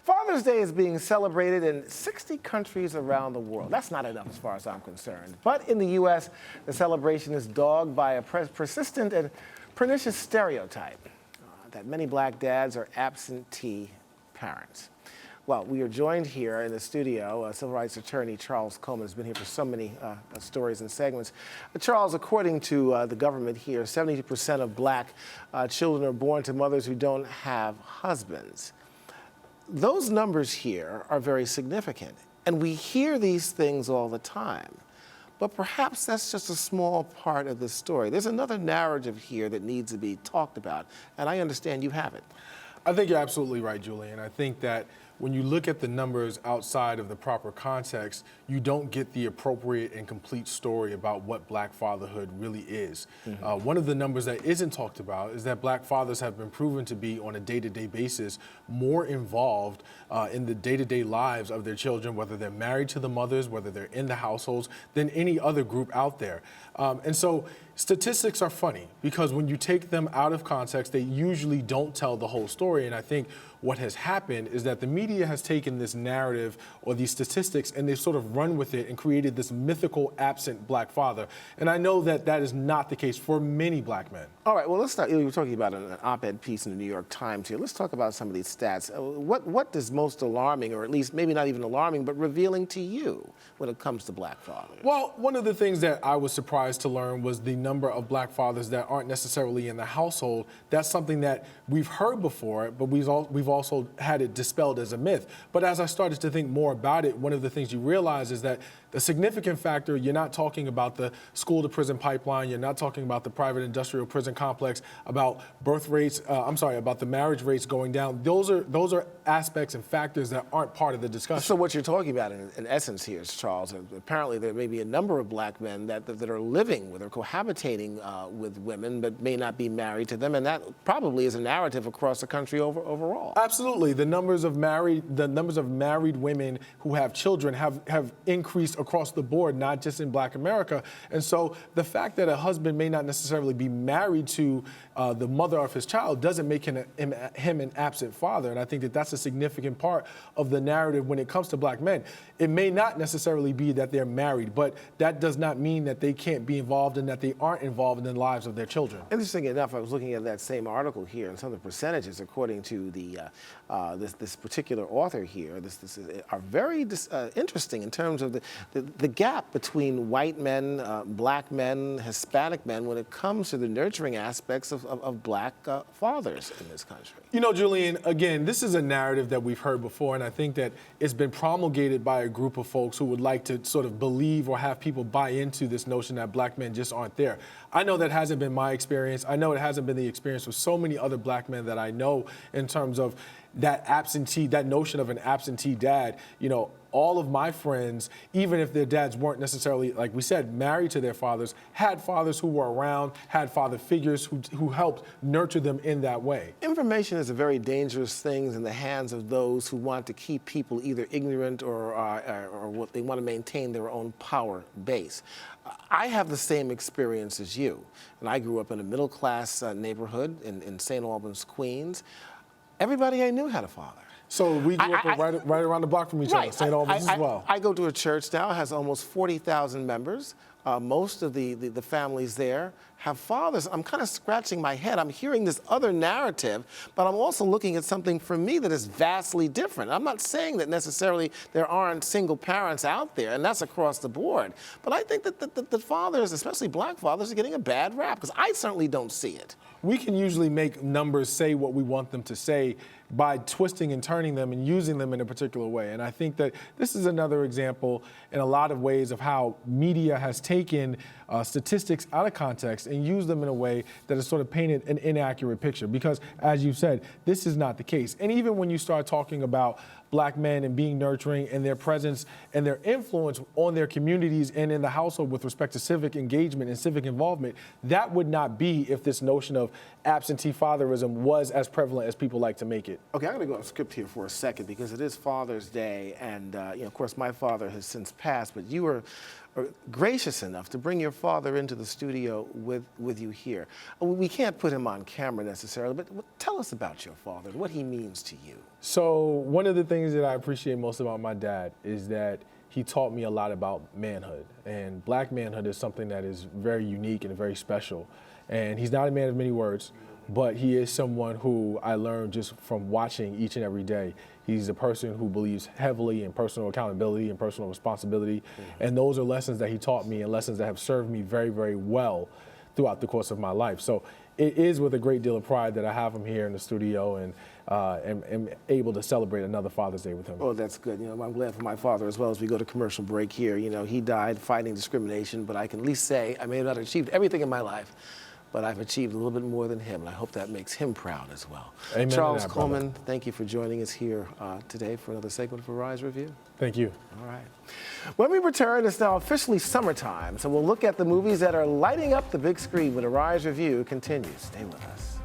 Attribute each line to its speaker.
Speaker 1: Father's Day is being celebrated in 60 countries around the world. That's not enough as far as I'm concerned. But in the U.S., the celebration is dogged by a persistent and pernicious stereotype that many black dads are absentee parents. Well, we are joined here in the studio. Civil Rights Attorney Charles Coleman has been here for so many stories and segments. Charles, according to the government here, 70% of black children are born to mothers who don't have husbands. Those numbers here are very significant, and we hear these things all the time. But perhaps that's just a small part of the story. There's another narrative here that needs to be talked about, and I understand you have it.
Speaker 2: I think you're absolutely right, Julian. I think that when you look at the numbers outside of the proper context, you don't get the appropriate and complete story about what black fatherhood really is. Mm-hmm. One of the numbers that isn't talked about is that black fathers have been proven to be, on a day-to-day basis, more involved in the day-to-day lives of their children, whether they're married to the mothers, whether they're in the households, than any other group out there. And so statistics are funny because when you take them out of context, they usually don't tell the whole story. And I think what has happened is that the media has taken this narrative or these statistics and they've sort of run with it and created this mythical absent black father. And I know that that is not the case for many black men. All
Speaker 1: right, well, let's start. You were talking about an op-ed piece in the New York Times here. Let's talk about some of these stats. What is most alarming, or at least maybe not even alarming, but revealing to you when it comes to black fathers?
Speaker 2: Well, one of the things that I was surprised to learn was the number of black fathers that aren't necessarily in the household. That's something that we've heard before, but we've also had it dispelled as a myth. But as I started to think more about it, one of the things you realize is that the significant factor, you're not talking about the school-to-prison pipeline, you're not talking about the private industrial prison complex, about birth rates, about the marriage rates going down. Those are aspects and factors that aren't part of the discussion.
Speaker 1: So what you're talking about in essence here, Charles, apparently there may be a number of black men that are living with or cohabitating with women but may not be married to them, and that probably is a narrative across the country overall.
Speaker 2: Absolutely. The numbers of married women who have children have increased across the board, not just in black America. And so the fact that a husband may not necessarily be married to the mother of his child doesn't make him an absent father. And I think that that's a significant part of the narrative when it comes to black men. It may not necessarily be that they're married, but that does not mean that they can't be involved and that they aren't involved in the lives of their children.
Speaker 1: Interesting enough, I was looking at that same article here, and some of the percentages, according to the this particular author here, are very interesting in terms of the gap between white men, black men, Hispanic men when it comes to the nurturing aspects of black fathers in this country.
Speaker 2: You know, Julian, again, this is a narrative that we've heard before, and I think that it's been promulgated by a group of folks who would like to sort of believe or have people buy into this notion that black men just aren't there. I know that hasn't been my experience. I know it hasn't been the experience with so many other black men that I know in terms of that notion of an absentee dad. You know, all of my friends, even if their dads weren't necessarily, like we said, married to their fathers, had fathers who were around, had father figures who helped nurture them in that way.
Speaker 1: Information is a very dangerous thing in the hands of those who want to keep people either ignorant or what they want to maintain their own power base. I have the same experience as you, and I grew up in a middle-class neighborhood in St. Albans, Queens. Everybody I knew had a father.
Speaker 2: So we grew up right around the block from each other, St. Albans as well.
Speaker 1: I go to a church now, has almost 40,000 members. Most of the families there have fathers. I'm kind of scratching my head. I'm hearing this other narrative, but I'm also looking at something for me that is vastly different. I'm not saying that necessarily there aren't single parents out there, and that's across the board. But I think that the fathers, especially black fathers, are getting a bad rap, because I certainly don't see it.
Speaker 2: We can usually make numbers say what we want them to say by twisting and turning them and using them in a particular way. And I think that this is another example in a lot of ways of how media has taken statistics out of context and used them in a way that has sort of painted an inaccurate picture. Because, as you said, this is not the case. And even when you start talking about black men and being nurturing and their presence and their influence on their communities and in the household with respect to civic engagement and civic involvement, that would not be if this notion of absentee fatherism was as prevalent as people like to make it.
Speaker 1: Okay, I'm going to go off script here for a second because it is Father's Day, and of course, my father has since passed, but you were gracious enough to bring your father into the studio with you here. We can't put him on camera necessarily, but tell us about your father and what he means to you.
Speaker 2: So one of the things that I appreciate most about my dad is that he taught me a lot about manhood. And black manhood is something that is very unique and very special. And he's not a man of many words, but he is someone who I learned just from watching each and every day. He's a person who believes heavily in personal accountability and personal responsibility. And those are lessons that he taught me and lessons that have served me very, very well throughout the course of my life. So it is with a great deal of pride that I have him here in the studio and am able to celebrate another Father's Day with him.
Speaker 1: Oh, that's good. I'm glad for my father as well as we go to commercial break here. He died fighting discrimination, but I can at least say I may have not achieved everything in my life, but I've achieved a little bit more than him, and I hope that makes him proud as well.
Speaker 2: Amen.
Speaker 1: Charles Coleman, thank you for joining us here today for another segment for Rise Review.
Speaker 2: Thank you.
Speaker 1: All right. When we return, it's now officially summertime, so we'll look at the movies that are lighting up the big screen when the Rise Review continues. Stay with us.